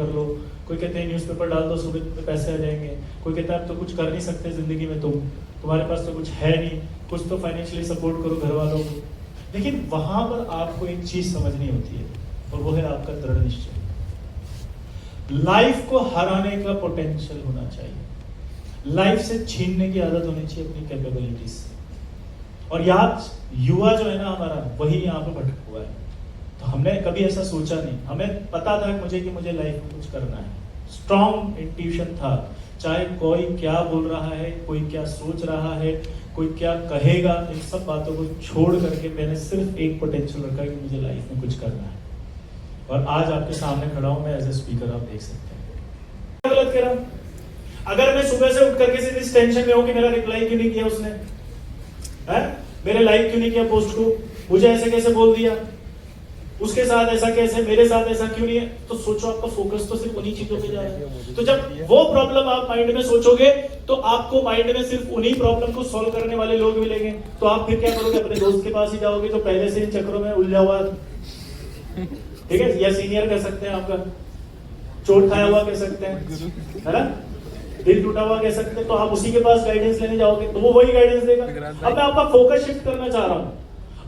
कर लो, कोई कहते हैं न्यूज़पेपर डाल दो सुबह में पैसे आ जाएंगे, कोई कहता है अब तो कुछ कर नहीं सकते ज़िंदगी में, तुम्हारे पास तो कुछ है नहीं, कुछ तो फाइनेंशियली सपोर्ट करो घर वालों को। लेकिन वहाँ पर आपको एक चीज़ समझनी होती है और वो है आपका दृढ़ निश्चय। लाइफ को हराने का पोटेंशियल होना चाहिए, लाइफ से छीनने की आदत होनी चाहिए अपनी कैपेबिलिटीज से। और याद युवा जो है ना हमारा, वही यहाँ पे भटक हुआ है। तो हमने कभी ऐसा सोचा नहीं, हमें पता था कि मुझे लाइफ में कुछ करना है, स्ट्रॉन्ग इंट्यूशन था, चाहे कोई क्या बोल रहा है, कोई क्या सोच रहा है, कोई क्या कहेगा, इन सब बातों को छोड़ करके मैंने सिर्फ एक पोटेंशियल रखा कि मुझे लाइफ में कुछ करना है। और आज आपके सामने खड़ा हूं मैं एज ए स्पीकर, आप देख सकते हैं। गलत कह रहा हूं? अगर मैं सुबह से उठ करके सिर्फ इस टेंशन में हूं कि मेरा रिप्लाई क्यों नहीं किया उसने, है? मेरे लाइक क्यों नहीं किया पोस्ट को, मुझे ऐसे कैसे बोल दिया, उसके साथ ऐसा कैसे, मेरे साथ ऐसा क्यों नहीं है, तो सोचो आपका फोकस तो सिर्फ उन्हीं चीजों पे जा रहा है। तो जब वो प्रॉब्लम आप माइंड में सोचोगे तो आपको माइंड में सिर्फ उन्हीं प्रॉब्लम को सॉल्व करने वाले लोग मिलेंगे। तो आप फिर क्या करोगे, अपने दोस्त के पास ही जाओगे जो पहले से इन चक्रों में उलझा हुआ, ठीक है, या सीनियर कह सकते हैं, आपका चोट खाया हुआ कह सकते हैं, है ना, दिल टूटा हुआ कह सकते हैं, तो आप उसी के पास गाइडेंस लेने जाओगे तो वो वही गाइडेंस देगा। अब मैं आपका फोकस शिफ्ट करना चाह रहा हूं।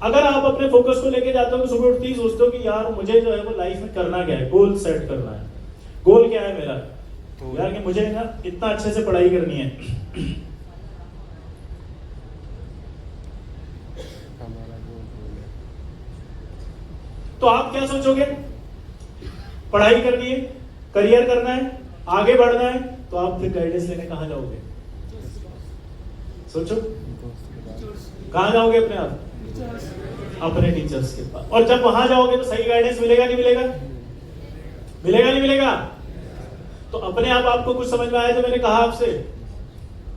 अगर आप अपने फोकस को लेके जाते हो तो सुबह उठते ही सोचते हो कि यार मुझे जो है वो लाइफ में करना क्या है, गोल सेट करना है। गोल क्या है मेरा, तो यार कि मुझे ना इतना अच्छे से पढ़ाई करनी है, तो आप क्या सोचोगे, पढ़ाई करनी है, करियर करना है, आगे बढ़ना है, तो आप फिर गाइडेंस लेने कहां जाओगे, सोचो कहां जाओगे, अपने आप अपने टीचर्स के पास। और जब वहां जाओगे तो सही गाइडेंस मिलेगा नहीं मिलेगा, मिलेगा नहीं मिलेगा। तो अपने आप आपको कुछ समझ में आया जो मैंने कहा आपसे,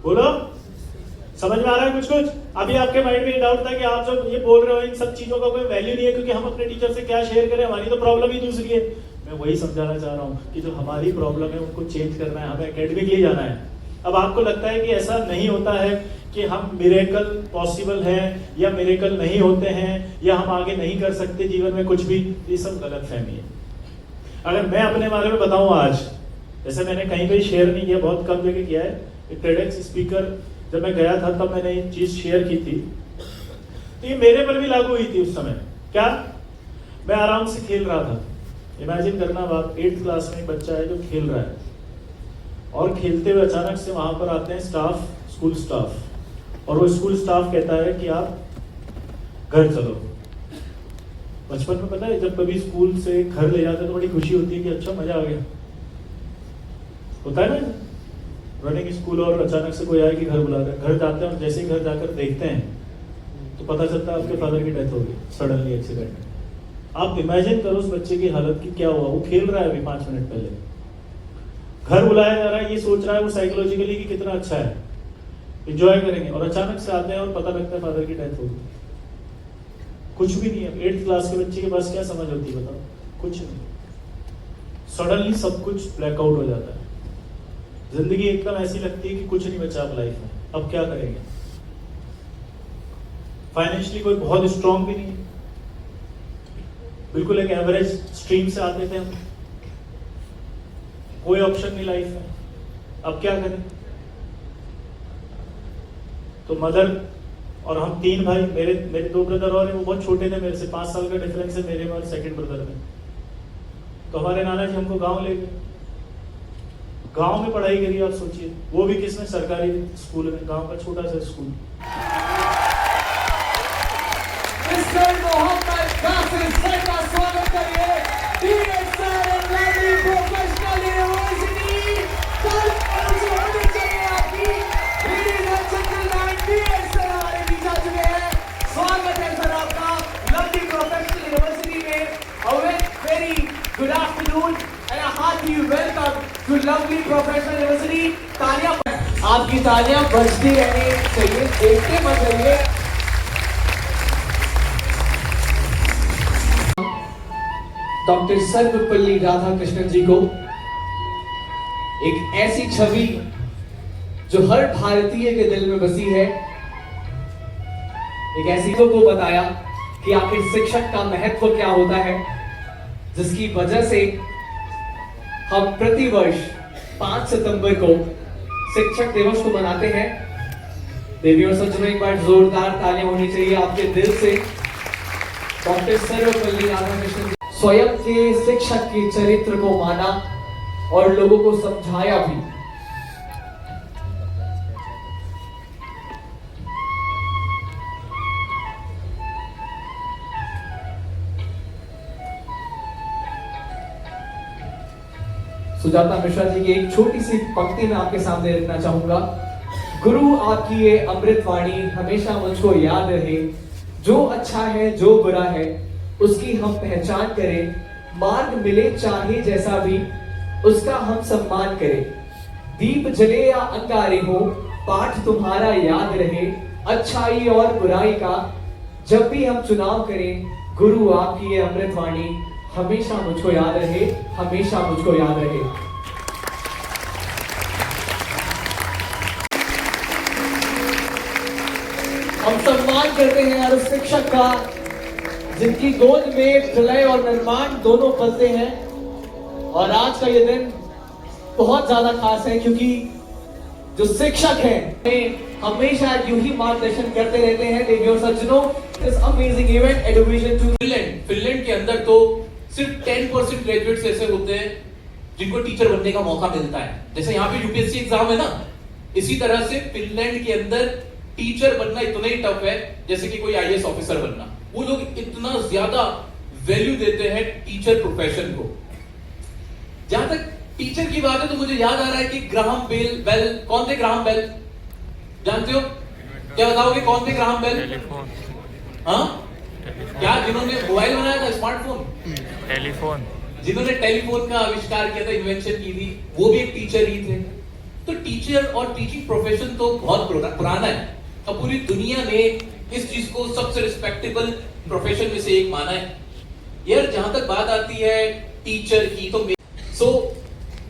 बोलो समझ में आ रहा है कुछ कुछ? अभी आपके माइंड में ये डाउट था कि आप जब ये बोल रहे हो इन सब चीजों का कोई वैल्यू नहीं है क्योंकि हम अपने टीचर से क्या शेयर करें, हमारी तो प्रॉब्लम ही दूसरी है। मैं वही समझाना चाह रहा हूँ कि जो हमारी प्रॉब्लम है उनको चेंज करना है, हमें एकेडमिकली जाना है। अब आपको लगता है कि ऐसा नहीं होता है कि हम मिरेकल पॉसिबल है या मिरेकल नहीं होते हैं या हम आगे नहीं कर सकते जीवन में कुछ भी, ये सब गलतफहमी है। अगर मैं अपने बारे में बताऊं आज, जैसे मैंने कहीं पे शेयर नहीं किया, बहुत कम जगह किया है, एक TEDx स्पीकर जब मैं गया था तब मैंने ये चीज शेयर की थी, तो ये मेरे पर भी लागू हुई थी उस समय। क्या? मैं आराम से खेल रहा था, इमेजिन करना बात, 8th क्लास में एक बच्चा है जो खेल रहा है और खेलते हुए अचानक से वहां पर आते हैं स्टाफ, स्कूल स्टाफ, और वो स्कूल स्टाफ कहता है कि आप घर चलो। बचपन में पता है जब कभी स्कूल से घर ले जाते तो बड़ी खुशी होती है कि अच्छा मजा आ गया, होता है ना, रनिंग स्कूल, और अचानक से कोई आए कि घर बुला रहे, घर जाते हैं और जैसे ही घर जाकर देखते हैं तो पता चलता है आपके फादर की डेथ हो गई सडनली एक्सीडेंट में। आप इमेजिन करो उस बच्चे की हालत की क्या हुआ, वो खेल रहा है अभी 5 मिनट पहले, घर बुलाया जा रहा है, ये सोच रहा है वो साइकोलॉजिकली कि कितना अच्छा है, एंजॉय करेंगे, और अचानक से आते हैं और पता लगता है फादर की डेथ हो गई। कुछ भी नहीं है, 8th क्लास के बच्चे के पास क्या समझ होती है बताओ, कुछ नहीं, सडनली सब कुछ ब्लैकआउट हो जाता है, जिंदगी एकदम ऐसी लगती है कि कुछ नहीं बचा अब लाइफ में, अब क्या करेंगे। फाइनेंशियली कोई बहुत स्ट्रॉन्ग भी नहीं है, बिल्कुल एक एवरेज स्ट्रीम से आते थे हम, कोई ऑप्शन नहीं लाइफ में, अब क्या करें। तो मदर और हम 3 भाई, मेरे 2 ब्रदर और हैं, वो बहुत छोटे थे मेरे से, 5 साल का डिफरेंस है मेरे में और सेकंड ब्रदर में। तो हमारे नाना जी हमको गांव ले गए, गांव में पढ़ाई करी, आप सोचिए, वो भी किसमें, सरकारी स्कूल में, गांव का छोटा सा स्कूल। स्वागत करिए स्वागत है सर आपका लवली प्रोफेशनल यूनिवर्सिटी में। Very good afternoon and a hearty welcome to Lovely Professional University. तालियां, आपकी तालियां बजती रहनी चाहिए, देखते मत रहिए। डॉक्टर सर्वपल्ली राधाकृष्णन जी को एक ऐसी छवि जो हर भारतीय के दिल में बसी है, एक ऐसी को बताया कि आखिर शिक्षक का महत्व क्या होता है, जिसकी वजह से हम प्रतिवर्ष 5 सितंबर को शिक्षक दिवस को मनाते हैं। देवी और सज्जनों, एक बार जोरदार तालियां होनी चाहिए आपके दिल से। डॉक्टर सर्वपल्ली राधाकृष्णन स्वयं के शिक्षक के चरित्र को माना और लोगों को समझाया भी। सुजाता मिश्रा जी की एक छोटी सी पंक्ति में आपके सामने रखना चाहूंगा। गुरु आपकी ये अमृत वाणी हमेशा मुझको याद रहे, जो अच्छा है जो बुरा है उसकी हम पहचान करें, मार्ग मिले चाहे जैसा भी उसका हम सम्मान करें। दीप जले या अंगारे हो पाठ तुम्हारा याद रहे, अच्छाई और बुराई का जब भी हम चुनाव करें, गुरु आपकी ये अमृत वाणी हमेशा मुझको याद रहे, हमेशा मुझको याद रहे। हम सम्मान करते हैं हर उस शिक्षक का जिनकी गोद में प्रलय और निर्माण दोनों पलते हैं। और आज का ये दिन बहुत ज्यादा खास है क्योंकि जो शिक्षक हैं हमेशा यूं ही मार्गदर्शन करते रहते हैं। देवी और सज्जनों, this amazing event education to Finland के अंदर तो सिर्फ 10% ग्रेजुएट्स ऐसे होते हैं जिनको टीचर बनने का मौका मिलता है। जैसे यहाँ पे यूपीएससी एग्जाम है ना, इसी तरह से फिनलैंड के अंदर टीचर बनना इतना ही टफ है जैसे कि कोई आईएएस ऑफिसर बनना। वो लोग इतना ज्यादा वैल्यू देते हैं टीचर प्रोफेशन को। जहां तक टीचर की बात है तो मुझे याद आ रहा है कि ग्राहम बेल, कौन थे ग्राहम बेल? जानते हो? क्या बताओगे कौन थे ग्राहम बेल? टेलीफोन। हाँ, क्या जिन्होंने मोबाइल बनाया था, स्मार्टफोन, टेलीफोन, जिन्होंने टेलीफोन का आविष्कार किया था, इन्वेंशन की थी, वो भी एक टीचर ही थे। तो टीचर और टीचिंग प्रोफेशन तो बहुत पुराना है और पूरी दुनिया ने इस चीज को सबसे रिस्पेक्टेबल प्रोफेशन में से एक माना है। यार जहां तक बात आती है टीचर की तो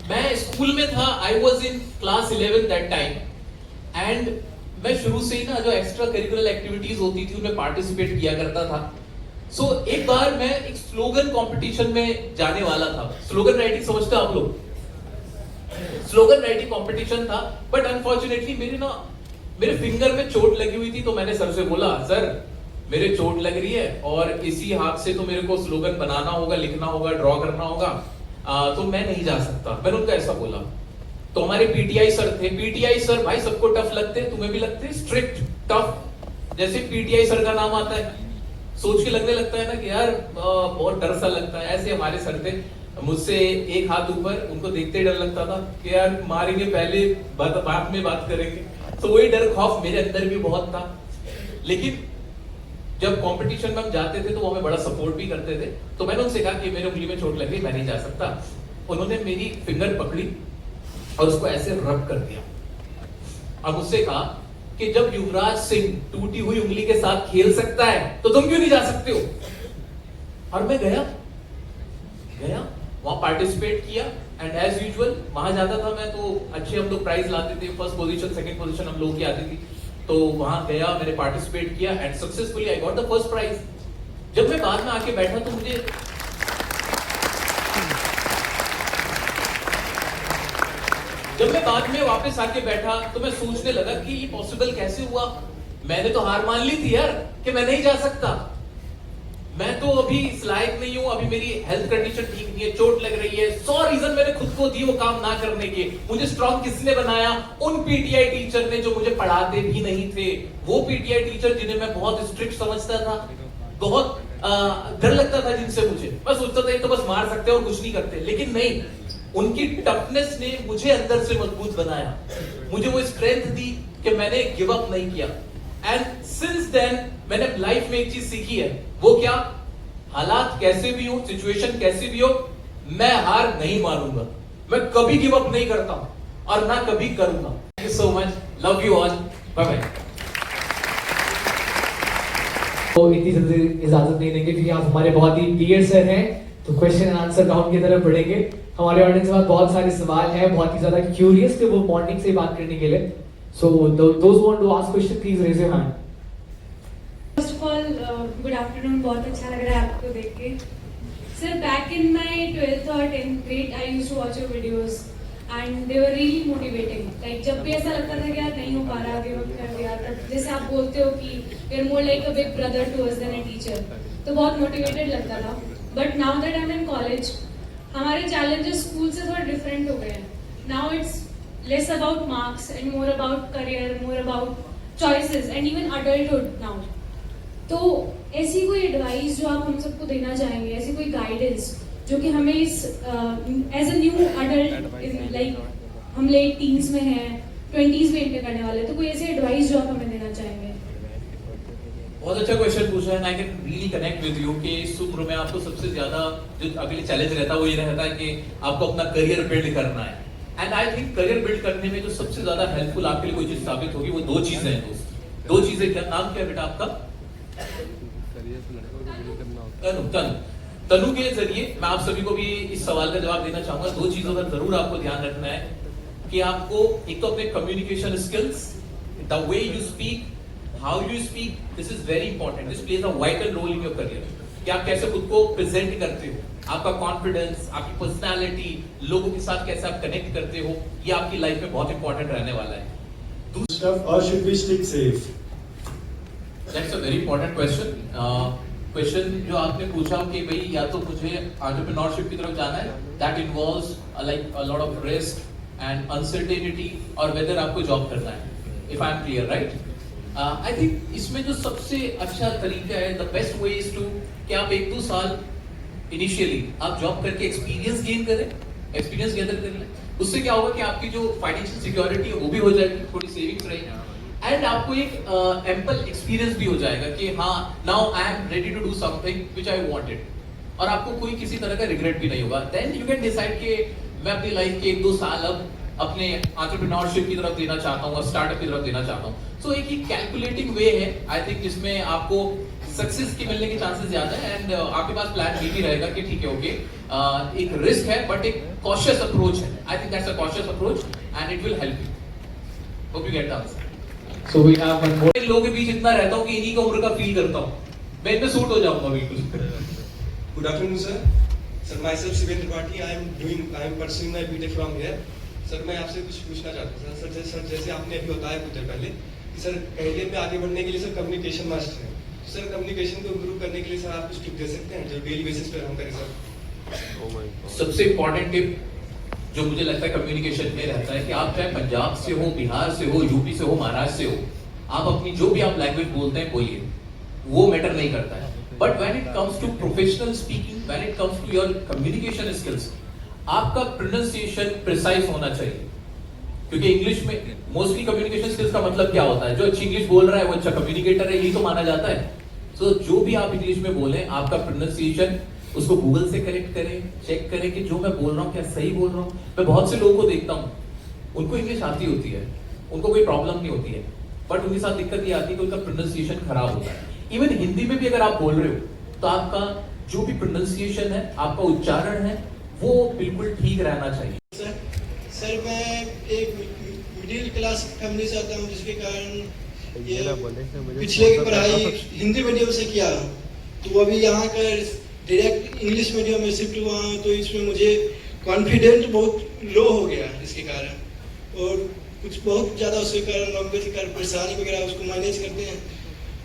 मैं स्कूल में था, I was in class 11 that time and मैं शुरू से ही ना जो एक्स्ट्रा करिकुलर एक्टिविटीज होती थी उनमें पार्टिसिपेट किया करता था। एक बार मैं एक स्लोगन कंपटीशन में जाने वाला था। स्लोगन राइटिंग समझते हो आप लोग? स्लोगन राइटिंग कंपटीशन था, बट अनफॉर्चुनेटली मेरे फिंगर में चोट लगी हुई थी। तो मैंने सर से बोला, सर मेरे चोट लग रही है और इसी हाथ से तो मेरे को स्लोगन बनाना होगा, लिखना होगा, ड्रॉ करना होगा, तो मैं नहीं जा सकता। मैंने उनको ऐसा बोला। तो हमारे पीटीआई सर थे। पीटीआई सर भाई सबको टफ लगते हैं, तुम्हें भी लगते हैं, स्ट्रिक्ट टफ। जैसे पीटीआई सर का नाम आता है सोच के लगने लगता है ना कि यार बहुत डर सा लगता है। ऐसे हमारे सर थे, मुझसे एक हाथ ऊपर, उनको देखते ही डर लगता था कि यार मारेंगे पहले, बाद में बात करेंगे। तो वही डर खौफ मेरे अंदर भी बहुत था। लेकिन जब कंपटीशन में हम जाते थे तो वो हमें बड़ा सपोर्ट भी करते थे। तो मैंने उनसे कहा कि मेरे उंगली में चोट लग गई, मैं नहीं जा सकता। उन्होंने मेरी फिंगर पकड़ी और उसको ऐसे रब कर दिया और मुझसे कहा कि जब युवराज सिंह टूटी हुई उंगली के साथ खेल सकता है तो तुम क्यों नहीं जा सकते हो? और मैं गया वहां पार्टिसिपेट किया एंड एज यूजुअल वहां जाता था मैं तो अच्छे हम लोग प्राइज लाते थे। फर्स्ट पोजीशन, सेकंड पोजीशन हम लोग की आती थी। तो वहां गया, मैंने पार्टिसिपेट किया and successfully I got the first prize. जब मैं बाद में आके बैठा तो मुझे जब मैं बाद में वापस आके बैठा तो मैं सोचने लगा कि ये पॉसिबल कैसे हुआ। मैंने तो हार मान ली थी यार कि मैं नहीं जा सकता। मैं तो अभी इस लायक नहीं हूं, अभी मेरी हेल्थ कंडीशन ठीक नहीं है, चोट लग रही है। 100 रीजन मैंने खुद को दिए वो काम ना करने के। मुझे स्ट्रॉन्ग किसने बनाया? उन पीटीआई टीचर ने जो मुझे पढ़ाते भी नहीं थे। वो पीटीआई टीचर जिन्हें मैं बहुत स्ट्रिक्ट समझता था, बहुत डर लगता था जिनसे मुझे। बस सोचता था ये तो बस मार सकते हैं और कुछ नहीं करते। लेकिन नहीं, उनकी टफनेस ने मुझे अंदर से मजबूत बनाया, मुझे वो स्ट्रेंथ दी कि मैंने गिव अप नहीं किया। एंड सिंस देन मैंने लाइफ में एक चीज सीखी है, वो क्या? हालात कैसे भी हो, सिचुएशन कैसी भी हो, मैं हार नहीं मानूंगा। मैं कभी गिव अप नहीं करता और ना कभी करूंगा। Thank you so much, love you all, bye bye. तो इतनी जल्दी इजाजत नहीं देंगे क्योंकि आप हमारे बहुत ही डियर सर हैं। तो क्वेश्चन एंड आंसर राउंड की तरफ बढ़ेंगे। हमारे ऑडियंस के पास बहुत सारे सवाल हैं, बहुत ही ज्यादा क्यूरियस थे वो मॉर्निंग से बात करने के लिए। So those want to ask question please raise your hand. First of all good afternoon, बहुत अच्छा लग रहा है आपको देख के। Sir, back in my 12th or 10th grade, I used to watch your videos and they were really motivating. Like जब भी ऐसा लगता था कि यार नहीं हो पा रहा, give up कर दिया, तब जैसे आप बोलते हो कि you're more like a big brother to us than a teacher, तो बहुत motivated लगता था. But now that I'm in college, हमारे challenges school से थोड़ा different हो गए हैं. Now it's less about marks and more about career, more about choices and even adulthood now. तो ऐसी कोई एडवाइस जो आप हम सबको देना चाहेंगे, ऐसी कोई गाइडेंस जो कि हमें इस as a new adult, like हम लेट टीन्स में हैं, 20s में एंटर करने वाले, तो कोई ऐसी एडवाइस जो आप हमें देना चाहेंगे? बहुत अच्छा क्वेश्चन पूछा है. I can really connect with you कि इस उम्र में आपको सबसे ज्यादा जो अगले चैलेंज रहता है वो ये रहता है कि आपको अपना करियर बिल्ड करना है. And I think career build करने में जो सबसे ज्यादा हेल्पफुल आपके लिए कोई चीज साबित होगी वो दो चीजें हैं दोस्त. दो चीजें. क्या नाम क्या है बेटा आपका? तनु के जरिए मैं आप सभी को भी इस सवाल का जवाब देना चाहूंगा. दो चीजों का जरूर आपको ध्यान रखना है कि आपको एक तो अपने communication skills, the way you speak, how you speak, this is very important. This plays a vital role in your career. कि आप कैसे खुद को प्रेजेंट करते हो, आपका कॉन्फिडेंस, आपकी पर्सनालिटी, लोगों के साथ कैसे आप कनेक्ट करते हो, ये आपकी लाइफ में बहुत इंपॉर्टेंट रहने वाला है. Or should we stick safe? That's a very important question. Question जो आपने पूछा कि भाई या तो मुझे एंटरप्रेन्योरशिप की तरफ जाना है, that involves like a lot of risk and uncertainty, और वेदर आपको जॉब करना है. If I am clear, right? I think इसमें जो सबसे अच्छा तरीका है, the best way is to कि आप 1-2 साल इनिशियली आप जॉब करके एक्सपीरियंस गेन करें, एक्सपीरियंस गैदर कर लें. उससे क्या होगा कि आपकी जो फाइनेंशियल सिक्योरिटी है वो भी हो जाएगी, थोड़ी सेविंग्स रहेगी, एंड आपको एक एम्पल एक्सपीरियंस भी हो जाएगा कि हाँ, now I am ready to do something which I wanted, और आपको कोई किसी तरह का रिग्रेट भी नहीं होगा. देन यू कैन डिसाइड कि मैं अपनी लाइफ के 1-2 साल अब अपने एंटरप्रेन्योरशिप की तरफ देना चाहता हूँ, स्टार्टअप की तरफ देना चाहता हूँ. सो एक ही कैलकुलेटिंग वे है आई थिंक, जिसमें आपको सक्सेस के मिलने के चांसेस ज्यादा है. एंड आपके पास प्लान भी रहेगा कि ठीक है, ओके, एक रिस्क है बट एक कॉशियस अप्रोच है. I think that's a cautious approach and it will help you. Hope you get the answer. So we have one more. लोगों के बीच इतना रहता हूँ कि इन्हीं का उम्र का फील करता हूँ, मैं इनमें सूट हो जाऊंगा बिल्कुल. Good afternoon, sir. Sir, myself Sivendra Tripathi. I am pursuing my BTech from here. Sir मैं आपसे कुछ पूछना चाहता हूँ. सर जैसे आपने अभी बताया कुछ देर पहले कि सर करियर में आगे बढ़ने के लिए सर कम्युनिकेशन मस्ट है. सर कम्युनिकेशन को इम्प्रूव करने के लिए सर आप कुछ टिप दे सकते हैं जो डेली बेसिस पे हम करें सर? सबसे इंपॉर्टेंट टिप जो मुझे लगता है कम्युनिकेशन में रहता है कि आप चाहे पंजाब से हो, बिहार से हो, यूपी से हो, महाराष्ट्र से हो, आप अपनी जो भी आप लैंग्वेज बोलते हैं बोलिए, वो मैटर नहीं करता है. But when it comes to professional speaking, when it comes to your communication skills, आपका प्रोनाउंसिएशन प्रिसाइज होना चाहिए. क्योंकि इंग्लिश में मोस्टली कम्युनिकेशन स्किल्स का मतलब क्या होता है? जो अच्छी इंग्लिश बोल रहा है वो अच्छा कम्युनिकेटर है, यही तो माना जाता है. सो जो भी आप इंग्लिश में बोले, आपका प्रोनाउंसिएशन उसको गूगल से करेक्ट करें, चेक करें कि जो मैं बोल रहा हूँ क्या सही बोल रहा हूँ. मैं बहुत से लोगों को देखता हूँ, उनको इंग्लिश आती होती है, उनको कोई प्रॉब्लम नहीं होती है, बट उनके साथ दिक्कत ये आती है कि उनका प्रोनाउंसिएशन खराब होता है. इवन हिंदी में भी अगर आप बोल रहे हो तो आपका जो भी प्रोनाउंसिएशन है, आपका उच्चारण है, वो बिल्कुल ठीक रहना चाहिए. सर मैं एक मिडिल क्लास फैमिली से आता हूँ, जिसके कारण ये पिछले की पढ़ाई हिंदी मीडियम से किया, तो अभी यहाँ का डायरेक्ट इंग्लिश मीडियम में शिफ्ट हुआ हूँ, तो इसमें मुझे कॉन्फिडेंट बहुत लो हो गया इसके कारण, और कुछ बहुत ज़्यादा उसके कारण लंबे के कारण परेशानी वगैरह उसको मैनेज करते हैं,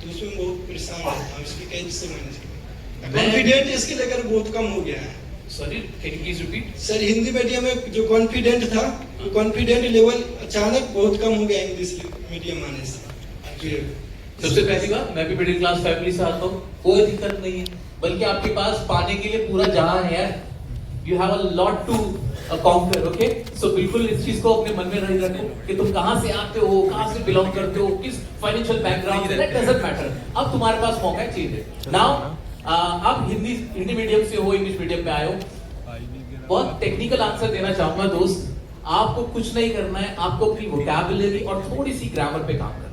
तो उसमें बहुत परेशान रहता हूँ. इसकी कैसे मैनेज करें? कॉन्फिडेंट इसके लेकर बहुत कम हो गया है. Sorry, can you please repeat? Sir Hindi medium में जो कॉन्फिडेंट था, वो कॉन्फिडेंट लेवल अचानक बहुत कम हो गया इंग्लिश मीडियम आने से. सबसे पहली बात, मैं भी मिडिल क्लास फैमिली से आता हूँ, कोई दिक्कत नहीं है, बल्कि आपके पास पाने के लिए पूरा जहां है यार. You have a lot to conquer. Okay, so बिल्कुल इस चीज को अपने मन में रख रखो कि तुम कहां से आते हो, कहां से बिलोंग करते हो, किस फाइनेंशियल बैकग्राउंड से, दैट डजंट मैटर. अब तुम्हारे पास मौका है, चीज है. नाउ आप हिंदी मीडियम से हो, इंग्लिश मीडियम में आए हो, बहुत टेक्निकल आंसर देना चाहूंगा दोस्त. आपको कुछ नहीं करना है, आपको अपनी वोकैबुलरी और थोड़ी सी ग्रामर पे काम करना है.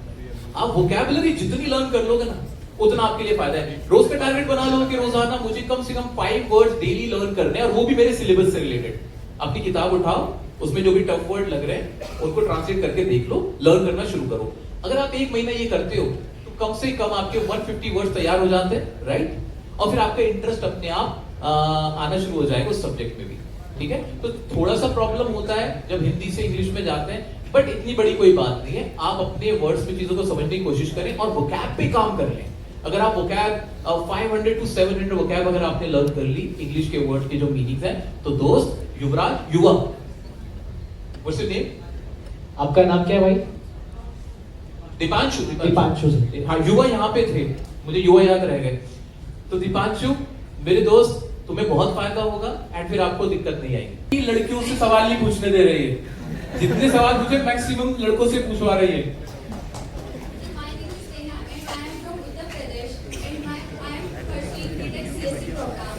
आप वोकैबुलरी जितनी लर्न कर लोगे ना, उतना आपके लिए फायदा है. रोज का टारगेट बना लो कि रोजाना मुझे कम से कम 5 वर्ड्स डेली लर्न करने हैं, और वो भी मेरे सिलेबस से रिलेटेड. अपनी किताब उठाओ, उसमें जो भी टफ वर्ड लग रहे हैं उनको ट्रांसलेट करके देख लो, लर्न करना शुरू करो. अगर आप 1 महीना ये करते हो तो कम से कम आपके 150 वर्ड्स तैयार हो जाते हैं, राइट? और फिर आपका इंटरेस्ट अपने आप आना शुरू हो जाएगा उस सब्जेक्ट में भी, ठीक है। तो थोड़ा सा प्रॉब्लम होता है जब हिंदी से इंग्लिश में जाते हैं, बट इतनी बड़ी कोई बात नहीं है। आप अपने वर्ड्स में चीजों को समझने की कोशिश करें और वोकैब पे काम कर लें। अगर आप वोकैब 500 to 700 वोकैब अगर आपने लर्न कर ली इंग्लिश के वर्ड के जो मीनिंग्स हैं, तो दोस्त युवराज युवा, व्हाट्स योर नेम? आपका नाम क्या है भाई? दीपांशु। दीपांशु से। हाँ, युवा यहाँ पे थे, मुझे युवा याद रह गए। तो दीपांशु मेरे दोस्त, तुम्हें बहुत फायदा होगा एंड फिर आपको दिक्कत नहीं आएगी। लड़कियों से सवाल नहीं पूछने दे रही है, जितने सवाल पूछे मैक्सिमम लड़कों से पूछवा रही है। My name is Neha and I am from Uttar Pradesh and I am pursuing BTech CSC program.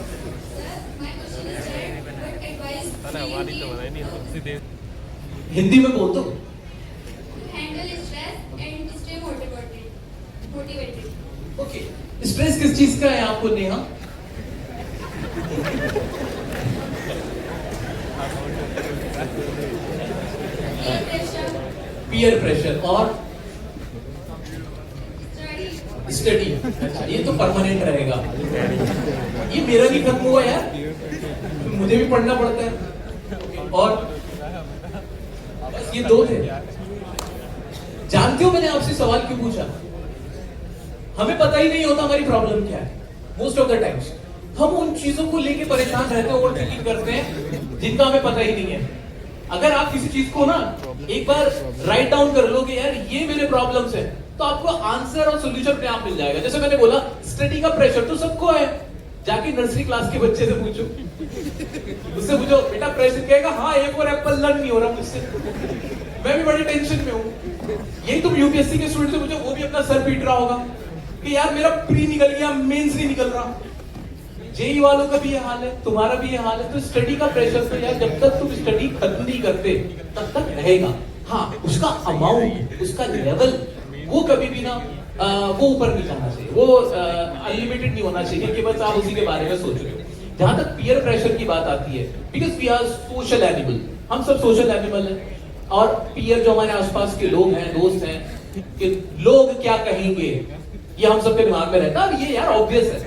Sir, my question is that what advice will you give Hindi में बोल दो। to handle stress and stay motivated? Okay, stress किस चीज का है आपको Neha? Peer pressure, peer pressure और study, study. अच्छा, ये तो परमानेंट रहेगा। ये मेरा भी खत्म हुआ यार, मुझे भी पढ़ना पड़ता है। और बस ये दो थे। जानते हो मैंने आपसे सवाल क्यों पूछा? हमें पता ही नहीं होता हमारी प्रॉब्लम क्या है। मोस्ट ऑफ द टाइम्स हम उन चीजों को लेके परेशान रहते हैं, ओवर थिंकिंग करते हैं जिनका हमें पता ही नहीं है। अगर आप किसी चीज को ना एक बार राइट डाउन कर लो कि यार ये मेरे प्रॉब्लम्स है, तो आपको आंसर और सोल्यूशन अपने आप मिल जाएगा। जैसे मैंने बोला, स्टडी का प्रेशर तो सबको है। जाके नर्सरी क्लास के बच्चे से पूछो, उससे पूछो बेटा प्रेशर, कहेगा हाँ एक और एप्पल लर्न नहीं हो रहा मुझसे, मैं भी बड़ी टेंशन में हूँ। यही तुम यूपीएससी के स्टूडेंट से पूछो, वो भी अपना सर पीट रहा होगा कि यार मेरा प्री निकल गया, मेंस नहीं निकल रहा। जेई वालों का भी ये हाल है, तुम्हारा भी ये हाल है। तो स्टडी का प्रेशर तो यार जब तक तुम स्टडी खत्म नहीं करते तब तक रहेगा। हाँ, उसका अमाउंट, उसका लेवल वो कभी भी ना वो ऊपर नहीं जाना चाहिए, वो अनलिमिटेड नहीं होना चाहिए कि बस आप उसी के बारे में सोच रहे हो। जहां तक पीयर प्रेशर की बात आती है, because we are social animal, हम सब सोशल एनिमल हैं। और पीयर जो हमारे आसपास के लोग हैं, दोस्त हैं, कि लोग क्या कहेंगे, ये हम सबके दिमाग में रहता है। और ये यार ऑब्वियस है,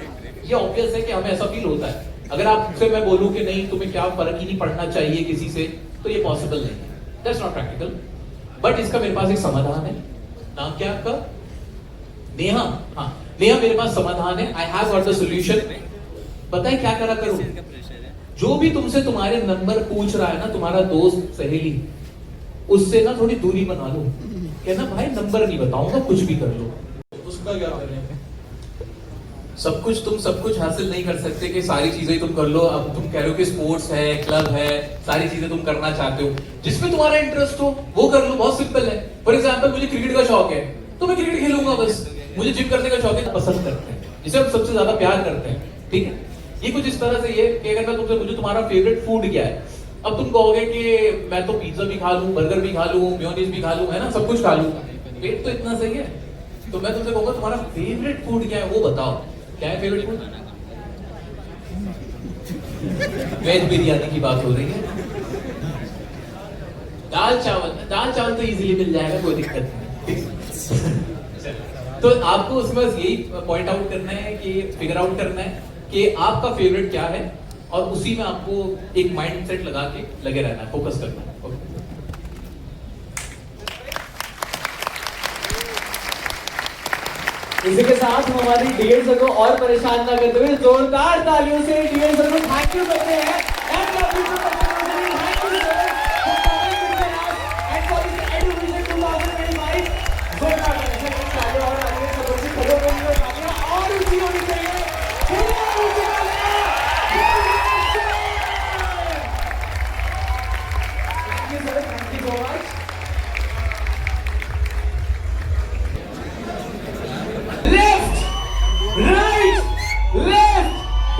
ये ऑब्वियस है कि हमें ऐसा फील होता है। अगर आपसे मैं बोलूं कि नहीं तुम्हें क्या फर्क ही नहीं पड़ना चाहिए किसी से, तो ये पॉसिबल नहीं है, दैट्स नॉट प्रैक्टिकल। बट इसका मेरे पास एक समाधान है। नाम क्या आपका? नेहा। हाँ, नेहा मेरे पास समाधान है। I have got the solution. बताए क्या करा करो? जो भी तुमसे तुम्हारे नंबर पूछ रहा है ना, तुम्हारा दोस्त सहेली, उससे ना थोड़ी दूरी बना लो। कहना भाई नंबर नहीं बताऊंगा, कुछ भी कर लो। उसका क्या कर रहे हैं? सब कुछ हासिल नहीं कर सकते कि सारी चीजें तुम कर लो। अब तुम कह रहे हो कि स्पोर्ट्स है, क्लब है, सारी चीजें तुम करना चाहते हो, जिसमें तुम्हारा इंटरेस्ट हो वो कर लो। बहुत सिंपल है। फॉर एग्जांपल मुझे क्रिकेट का शौक है तो मैं क्रिकेट खेलूंगा बस। मुझे जिम करने का शौक है, पसंद करते हैं, जिसे हम सबसे ज्यादा प्यार करते हैं, ठीक है। ये कुछ इस तरह से ये कि अगर मैं तुमसे पूछूं तुम्हारा फेवरेट फूड क्या है, अब तुम कहोगे कि मैं तो पिज्जा भी खा लूं, बर्गर भी खा लूं, मेयोनीज भी खा लूं, है ना, सब कुछ खा लूं, पेट तो इतना सही है। तो मैं तुमसे कहूंगा तुम्हारा फेवरेट फूड क्या है, वो बताओ। क्या है फेवरेट फूड? वेज बिरयानी की बात हो रही है। दाल चावल तो इजीली मिल जाएगा, कोई दिक्कत नहीं। तो आपको उसमें बस यही पॉइंट आउट करना है कि फिगर आउट करना है कि आपका फेवरेट क्या है, और उसी में आपको एक माइंड सेट लगा के लगे रहना है, फोकस करना है। इसी के साथ हम हमारी डीएल सर को और परेशान ना करते हुए जोरदार तालियों से डीएल सर को थैंक यू करते हैं। And love you so much. Thank you sir for coming with us and for this Eduvision 2025. जोरदार तालियों से चालू और आगे सबों से खड़े होंगे और ऊंची होनी चाहिए। पूरा ऊंची तालियां। Thank you sir. Thank you so much. Left,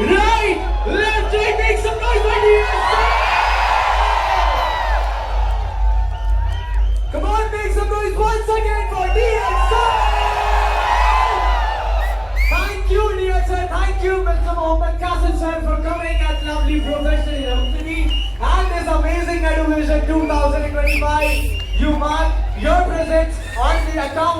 right, make some noise for DSR! Come on, make some noise once again for DSR! Thank you, DSR. Thank you, Mr. Mohammed Qasim sir, for coming at lovely professional university and this amazing Eduvision 2025. You mark your presence on the account